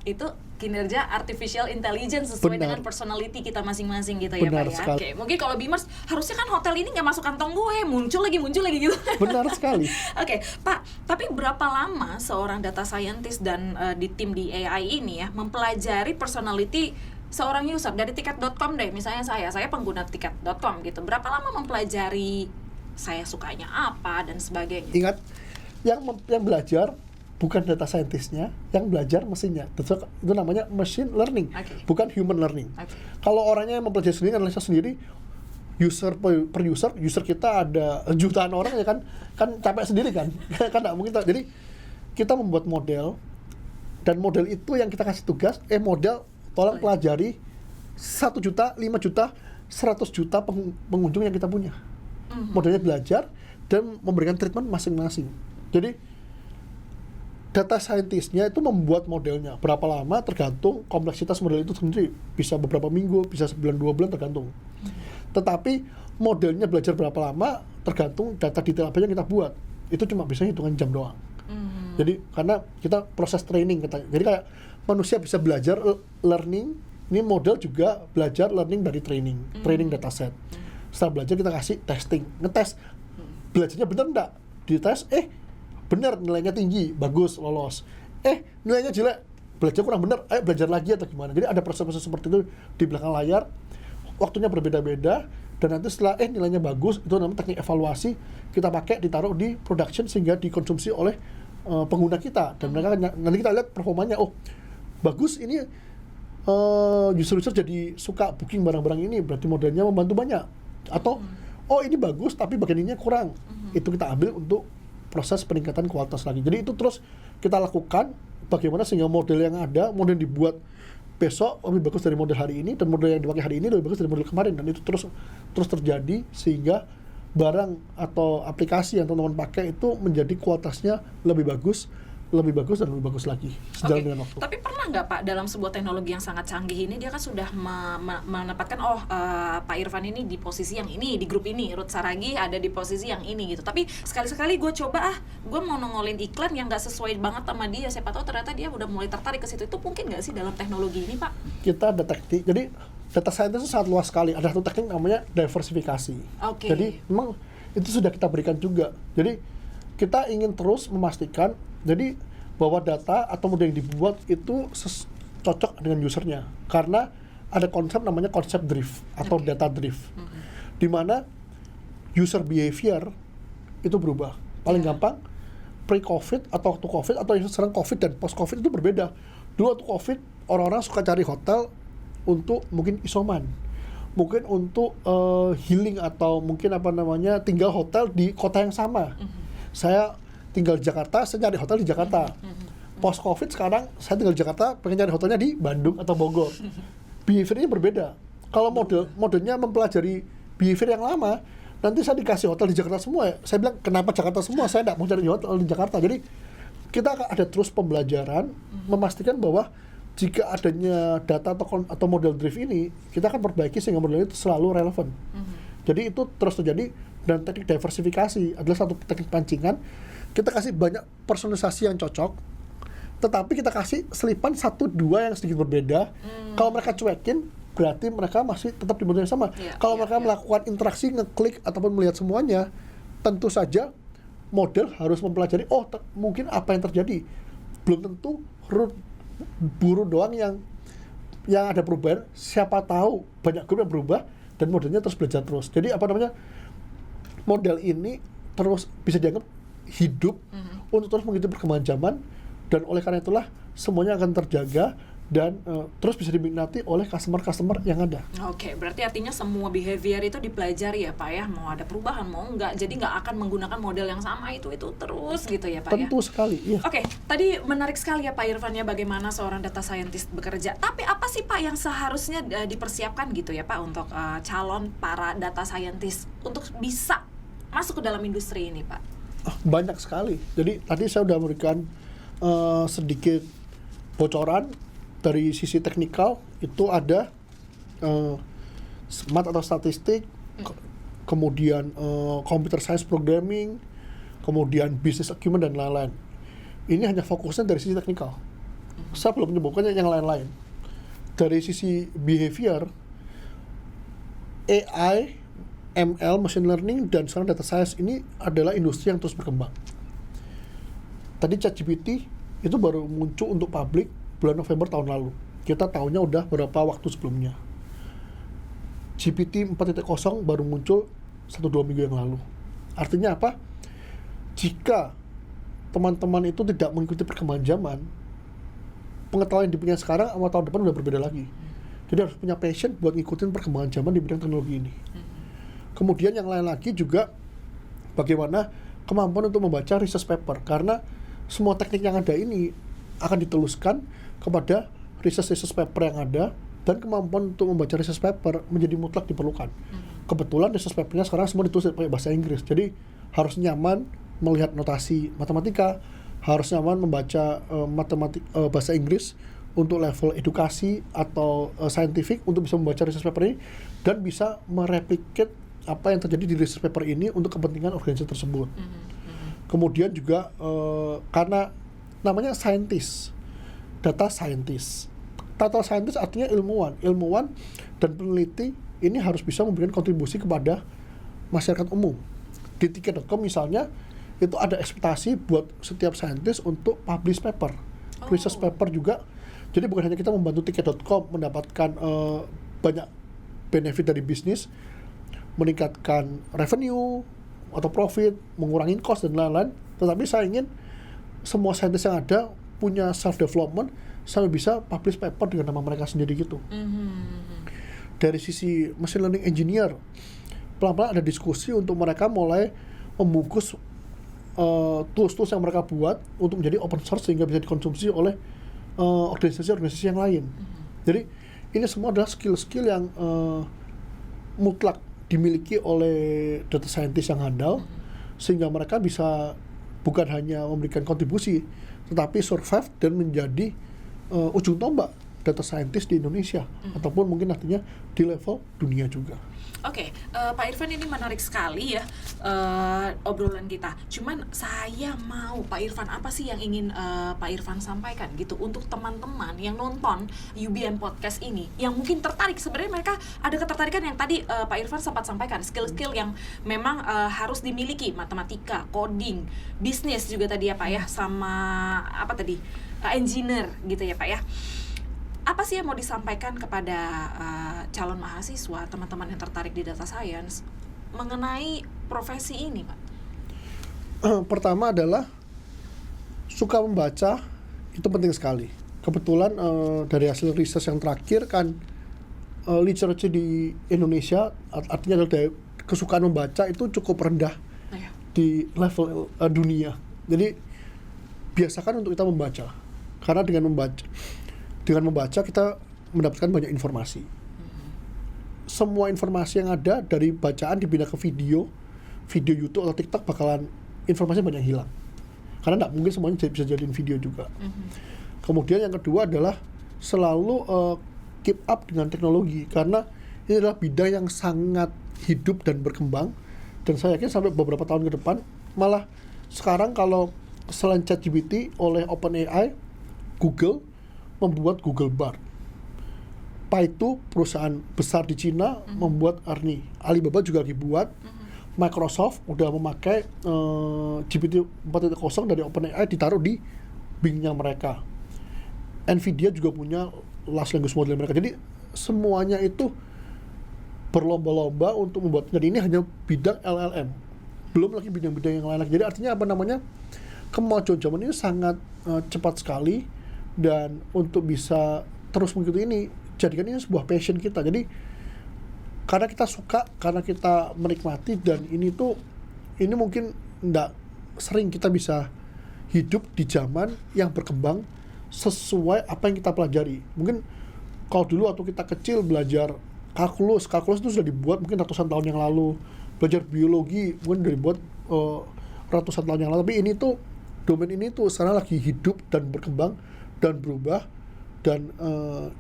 itu kinerja artificial intelligence sesuai dengan personality kita masing-masing gitu ya Pak ya. Oke, mungkin kalau Beamers harusnya kan hotel ini nggak masuk kantong gue, muncul lagi gitu. Benar sekali. Oke, Pak, tapi berapa lama seorang data scientist dan di tim di AI ini ya mempelajari personality seorang user dari tiket.com deh, misalnya saya pengguna tiket.com gitu. Berapa lama mempelajari saya sukanya apa dan sebagainya? Ingat, yang belajar bukan data scientist-nya, yang belajar mesinnya. Itu namanya machine learning, bukan human learning. Kalau orangnya yang mempelajari sendiri, analisa sendiri, user per user kita ada jutaan orang ya kan capek sendiri kan nggak mungkin. Jadi kita membuat model, dan model itu yang kita kasih tugas, model tolong pelajari 1 juta, 5 juta, 100 juta pengunjung yang kita punya. Modelnya belajar dan memberikan treatment masing-masing. Jadi data scientist-nya itu membuat modelnya berapa lama tergantung kompleksitas model itu sendiri, bisa beberapa minggu, bisa sebulan 2 bulan tergantung. Tetapi modelnya belajar berapa lama tergantung data detail apa yang kita buat. Itu cuma bisa hitungan jam doang. Jadi karena kita proses training kita. Jadi kayak manusia bisa belajar learning, ini model juga belajar learning dari training dataset. Setelah belajar kita kasih testing, ngetes belajarnya benar enggak, dites benar, nilainya tinggi, bagus, lolos. Nilainya jelek, belajar kurang benar, ayo belajar lagi atau gimana. Jadi ada proses-proses seperti itu di belakang layar, waktunya berbeda-beda, dan nanti setelah nilainya bagus, itu namanya teknik evaluasi, kita pakai, ditaruh di production sehingga dikonsumsi oleh pengguna kita. Dan mereka nanti kita lihat performanya, bagus, ini user-user jadi suka booking barang-barang ini, berarti modelnya membantu banyak. Atau, ini bagus tapi bagian ininya kurang. Itu kita ambil untuk proses peningkatan kualitas lagi. Jadi itu terus kita lakukan bagaimana sehingga model yang ada, model yang dibuat besok lebih bagus dari model hari ini, dan model yang dipakai hari ini lebih bagus dari model kemarin, dan itu terus terjadi sehingga barang atau aplikasi yang teman-teman pakai itu menjadi kualitasnya lebih bagus dan lebih bagus lagi sejalan dengan waktu. Tapi pernah nggak Pak, dalam sebuah teknologi yang sangat canggih ini dia kan sudah menempatkan Pak Irfan ini di posisi yang ini, di grup ini, Ruth Saragi ada di posisi yang ini gitu. Tapi sekali-sekali gue coba gue mau nongolin iklan yang nggak sesuai banget sama dia, siapa tahu ternyata dia udah mulai tertarik ke situ. Itu mungkin nggak sih dalam teknologi ini Pak? Kita detekti, jadi data scientist itu sangat luas sekali. Ada satu teknik namanya diversifikasi. Jadi memang itu sudah kita berikan juga. Jadi kita ingin terus memastikan jadi bahwa data atau model yang dibuat itu cocok dengan usernya, karena ada konsep namanya konsep drift atau data drift, di mana user behavior itu berubah. Paling gampang pre-COVID atau waktu COVID atau yang sekarang COVID dan post-COVID itu berbeda. Dulu waktu COVID orang-orang suka cari hotel untuk mungkin isoman, mungkin untuk healing, atau mungkin tinggal hotel di kota yang sama. Saya tinggal di Jakarta, saya nyari hotel di Jakarta. Post Covid sekarang saya tinggal di Jakarta, pengen nyari hotelnya di Bandung atau Bogor. Behaviornya berbeda. Kalau modelnya mempelajari behavior yang lama, nanti saya dikasih hotel di Jakarta semua. Saya bilang kenapa Jakarta semua? Saya tidak mau cari hotel di Jakarta. Jadi kita akan ada terus pembelajaran, memastikan bahwa jika adanya data atau model drift ini, kita akan perbaiki sehingga model itu selalu relevan. Jadi itu terus terjadi, dan teknik diversifikasi adalah satu teknik pancingan. Kita kasih banyak personalisasi yang cocok, tetapi kita kasih selipan 1-2 yang sedikit berbeda. Kalau mereka cuekin, berarti mereka masih tetap di model yang sama. Kalau mereka melakukan interaksi, ngeklik, ataupun melihat semuanya, tentu saja model harus mempelajari, mungkin apa yang terjadi. Belum tentu buru doang yang ada perubahan, siapa tahu banyak grup yang berubah, dan modelnya terus belajar terus. Jadi model ini terus bisa dianggap hidup untuk terus mengikuti perkembangan zaman, dan oleh karena itulah semuanya akan terjaga dan terus bisa diminati oleh customer yang ada. Berarti artinya semua behavior itu dipelajari ya Pak ya, mau ada perubahan mau enggak, jadi nggak akan menggunakan model yang sama itu terus gitu ya Pak. Tentu sekali, iya. Tadi menarik sekali ya Pak Irfan ya, bagaimana seorang data scientist bekerja. Tapi apa sih Pak yang seharusnya dipersiapkan gitu ya Pak untuk calon para data scientist untuk bisa masuk ke dalam industri ini Pak? Banyak sekali. Jadi tadi saya sudah memberikan sedikit bocoran dari sisi teknikal. Itu ada math atau statistik, kemudian computer science programming, kemudian business acumen dan lain-lain. Ini hanya fokusnya dari sisi teknikal. Saya belum menyebutkan yang lain-lain. Dari sisi behavior, AI, ML, machine learning, dan sekarang data science ini adalah industri yang terus berkembang. Tadi ChatGPT itu baru muncul untuk publik bulan November tahun lalu. Kita tahunya udah beberapa waktu sebelumnya. GPT 4.0 baru muncul 1-2 minggu yang lalu. Artinya apa? Jika teman-teman itu tidak mengikuti perkembangan zaman, pengetahuan yang dipunya sekarang sama tahun depan udah berbeda lagi. Jadi harus punya passion buat ngikutin perkembangan zaman di bidang teknologi ini. Kemudian yang lain lagi juga bagaimana kemampuan untuk membaca research paper, karena semua teknik yang ada ini akan diteluskan kepada research paper yang ada, dan kemampuan untuk membaca research paper menjadi mutlak diperlukan. Kebetulan research papernya sekarang semua ditulis pakai bahasa Inggris, jadi harus nyaman melihat notasi matematika, harus nyaman membaca bahasa Inggris untuk level edukasi atau scientific untuk bisa membaca research paper ini dan bisa mereplicate apa yang terjadi di research paper ini untuk kepentingan organisasi tersebut. Kemudian juga karena namanya scientist, data scientist. Data scientist artinya ilmuwan dan peneliti ini harus bisa memberikan kontribusi kepada masyarakat umum. Di tiket.com misalnya, itu ada ekspektasi buat setiap scientist untuk publish paper, research paper juga. Jadi bukan hanya kita membantu tiket.com mendapatkan banyak benefit dari bisnis, meningkatkan revenue atau profit, mengurangi cost dan lain-lain, tetapi saya ingin semua scientist yang ada punya self development sampai bisa publish paper dengan nama mereka sendiri gitu. Dari sisi machine learning engineer, pelan-pelan ada diskusi untuk mereka mulai membungkus tools-tools yang mereka buat untuk menjadi open source sehingga bisa dikonsumsi oleh organisasi-organisasi yang lain. Jadi ini semua adalah skill-skill yang mutlak dimiliki oleh data scientist yang handal, sehingga mereka bisa bukan hanya memberikan kontribusi, tetapi survive dan menjadi ujung tombak data scientist di Indonesia, ataupun mungkin nantinya di level dunia juga. Oke, Pak Irfan, ini menarik sekali ya obrolan kita. Cuman saya mau Pak Irfan, apa sih yang ingin Pak Irfan sampaikan gitu untuk teman-teman yang nonton UBM Podcast ini, yang mungkin tertarik. Sebenarnya mereka ada ketertarikan yang tadi Pak Irfan sempat sampaikan, skill-skill yang memang harus dimiliki, matematika, coding, bisnis juga tadi ya Pak ya, sama apa tadi, engineer gitu ya Pak ya. Apa sih yang mau disampaikan kepada calon mahasiswa, teman-teman yang tertarik di data science mengenai profesi ini, Pak? Pertama adalah suka membaca, itu penting sekali. Kebetulan dari hasil riset yang terakhir kan literature di Indonesia, artinya adalah kesukaan membaca itu cukup rendah di level dunia. Jadi biasakan untuk kita membaca, karena dengan membaca kita mendapatkan banyak informasi. Semua informasi yang ada dari bacaan dipindah ke video YouTube atau TikTok, bakalan informasi banyak hilang. Karena tidak mungkin semuanya bisa jadiin video juga. Kemudian yang kedua adalah selalu keep up dengan teknologi, karena ini adalah bidang yang sangat hidup dan berkembang. Dan saya yakin sampai beberapa tahun ke depan, malah sekarang kalau selain ChatGPT oleh OpenAI, Google membuat Google Bard. Paitu, perusahaan besar di Cina, membuat Ernie. Alibaba juga lagi buat. Microsoft udah memakai GPT 4.0 dari OpenAI ditaruh di Bing-nya mereka. Nvidia juga punya large language model mereka. Jadi semuanya itu berlomba-lomba untuk membuat. Jadi ini hanya bidang LLM. Belum lagi bidang-bidang yang lain lagi. Jadi artinya apa namanya? Kemajuan zaman ini sangat cepat sekali. Dan untuk bisa terus mengikuti ini, jadikan ini sebuah passion kita. Jadi karena kita suka, karena kita menikmati, dan ini mungkin tidak sering kita bisa hidup di zaman yang berkembang sesuai apa yang kita pelajari. Mungkin kalau dulu waktu kita kecil belajar kalkulus itu sudah dibuat mungkin ratusan tahun yang lalu. Belajar biologi mungkin sudah dibuat ratusan tahun yang lalu. Tapi domain ini sekarang lagi hidup dan berkembang dan berubah, dan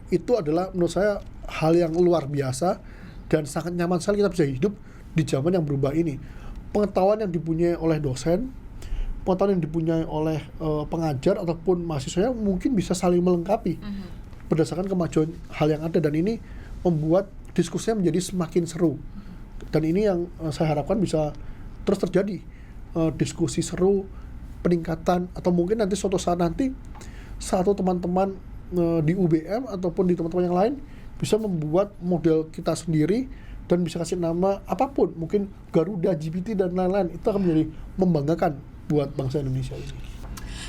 itu adalah menurut saya hal yang luar biasa dan sangat nyaman sekali kita bisa hidup di zaman yang berubah ini. Pengetahuan yang dipunyai oleh dosen pengetahuan yang dipunyai oleh pengajar ataupun mahasiswanya mungkin bisa saling melengkapi berdasarkan kemajuan hal yang ada, dan ini membuat diskusinya menjadi semakin seru. Dan ini yang saya harapkan bisa terus terjadi, diskusi seru, peningkatan, atau mungkin nanti suatu saat nanti satu teman-teman di UBM ataupun di teman-teman yang lain bisa membuat model kita sendiri dan bisa kasih nama apapun, mungkin Garuda, GPT, dan lain-lain. Itu akan menjadi membanggakan buat bangsa Indonesia ini.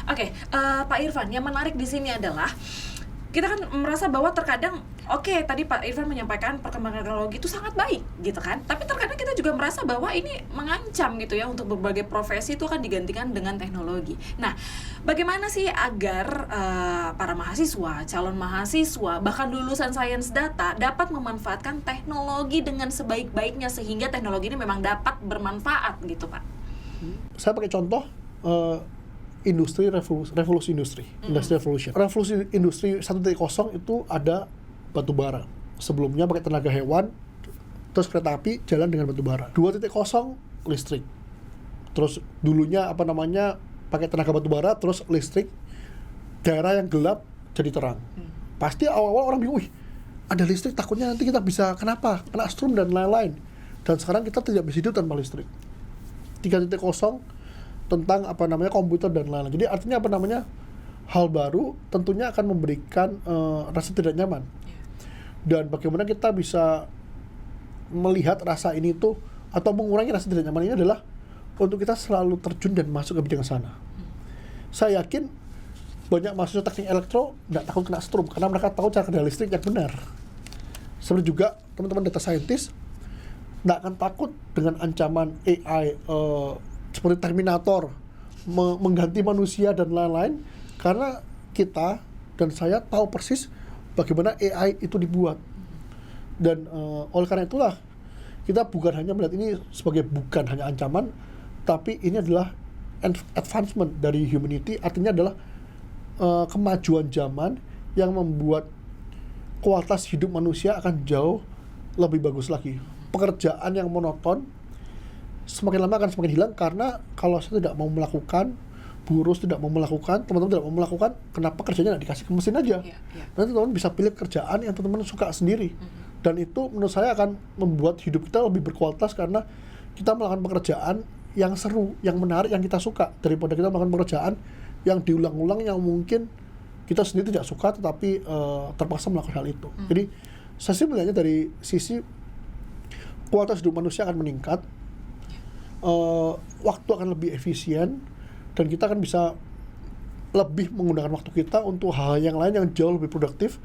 Oke, Pak Irfan, yang menarik di sini adalah kita kan merasa bahwa terkadang tadi Pak Irfan menyampaikan perkembangan teknologi itu sangat baik gitu kan, tapi terkadang kita juga merasa bahwa ini mengancam gitu ya, untuk berbagai profesi itu akan digantikan dengan teknologi. Nah, bagaimana sih agar para mahasiswa, calon mahasiswa, bahkan lulusan sains data dapat memanfaatkan teknologi dengan sebaik-baiknya sehingga teknologi ini memang dapat bermanfaat gitu, Pak? Saya pakai contoh industri revolusi industri, industrial revolution. Revolusi industri 1.0 itu ada batu bara. Sebelumnya pakai tenaga hewan, terus kereta api jalan dengan batu bara. 2.0 listrik. Terus dulunya pakai tenaga batu bara, terus listrik, daerah yang gelap jadi terang. Pasti awal-awal orang bingung, ada listrik takutnya nanti kita bisa kena strum dan lain-lain. Dan sekarang kita tidak bisa hidup tanpa listrik. 3.0 tentang komputer dan lain-lain. Jadi artinya hal baru tentunya akan memberikan rasa tidak nyaman. Dan bagaimana kita bisa melihat rasa ini tuh atau mengurangi rasa tidak nyaman ini adalah untuk kita selalu terjun dan masuk ke bidang sana. Saya yakin banyak mahasiswa teknik elektro nggak takut kena strum karena mereka tahu cara kerja listrik yang benar. Seperti juga teman-teman data scientist nggak akan takut dengan ancaman AI seperti Terminator mengganti manusia dan lain-lain, karena kita dan saya tahu persis bagaimana AI itu dibuat. Dan oleh karena itulah kita bukan hanya melihat ini sebagai bukan hanya ancaman, tapi ini adalah advancement dari humanity, artinya adalah kemajuan zaman yang membuat kualitas hidup manusia akan jauh lebih bagus lagi. Pekerjaan yang monoton semakin lama akan semakin hilang, karena kalau saya tidak mau melakukan, buruh tidak mau melakukan, teman-teman tidak mau melakukan, kenapa kerjanya nggak dikasih ke mesin aja? Nanti teman-teman bisa pilih kerjaan yang teman-teman suka sendiri. Dan itu menurut saya akan membuat hidup kita lebih berkualitas, karena kita melakukan pekerjaan yang seru, yang menarik, yang kita suka, daripada kita melakukan pekerjaan yang diulang-ulang, yang mungkin kita sendiri tidak suka tetapi terpaksa melakukan hal itu. Jadi saya sih melihatnya dari sisi kualitas hidup manusia akan meningkat, waktu akan lebih efisien, dan kita akan bisa lebih menggunakan waktu kita untuk hal yang lain yang jauh lebih produktif,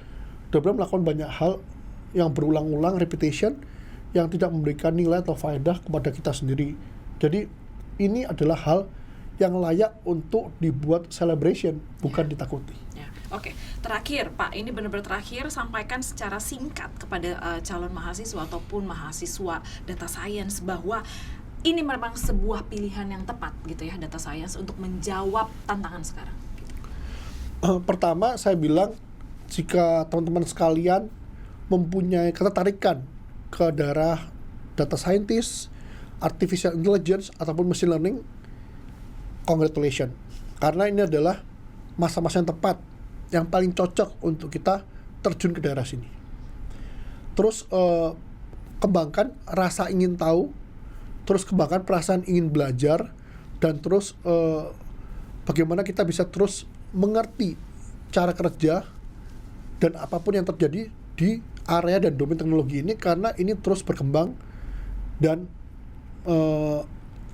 daripada melakukan banyak hal yang berulang-ulang, repetition, yang tidak memberikan nilai atau faedah kepada kita sendiri. Jadi ini adalah hal yang layak untuk dibuat celebration, bukan ditakuti. Oke, terakhir Pak, ini benar-benar terakhir, sampaikan secara singkat kepada calon mahasiswa ataupun mahasiswa data science bahwa ini memang sebuah pilihan yang tepat gitu ya, data science, untuk menjawab tantangan sekarang. Pertama, saya bilang jika teman-teman sekalian mempunyai ketertarikan ke daerah data scientist, artificial intelligence, ataupun machine learning, congratulations. Karena ini adalah masa-masa yang tepat, yang paling cocok untuk kita terjun ke daerah sini. Terus kembangkan rasa ingin tahu, terus kembangkan perasaan ingin belajar, dan terus bagaimana kita bisa terus mengerti cara kerja dan apapun yang terjadi di area dan domain teknologi ini, karena ini terus berkembang dan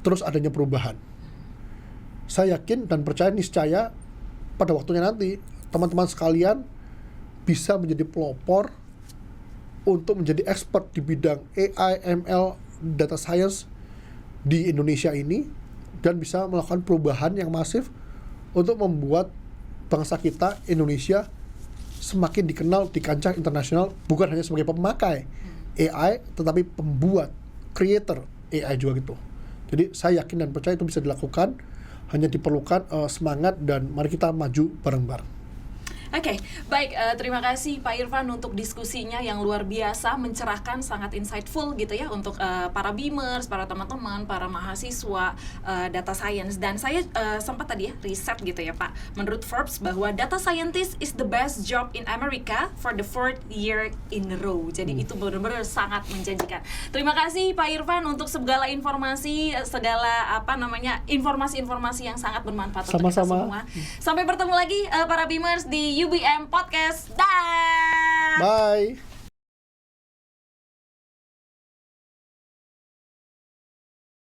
terus adanya perubahan. Saya yakin dan percaya niscaya pada waktunya nanti teman-teman sekalian bisa menjadi pelopor untuk menjadi expert di bidang AI, ML, data science di Indonesia ini, dan bisa melakukan perubahan yang masif untuk membuat bangsa kita, Indonesia, semakin dikenal di kancah internasional, bukan hanya sebagai pemakai AI, tetapi pembuat, creator AI juga gitu. Jadi saya yakin dan percaya itu bisa dilakukan, hanya diperlukan semangat, dan mari kita maju bareng-bareng. Oke, baik. Terima kasih Pak Irfan untuk diskusinya yang luar biasa, mencerahkan, sangat insightful gitu ya untuk para Beamers, para teman-teman, para mahasiswa data science. Dan saya sempat tadi ya riset gitu ya Pak. Menurut Forbes bahwa data scientist is the best job in America for the 4th year in a row. Jadi itu benar-benar sangat menjanjikan. Terima kasih Pak Irfan untuk segala informasi, segala informasi-informasi yang sangat bermanfaat untuk kita semua. Sampai bertemu lagi para Beamers di UBM Podcast. Dah. Bye.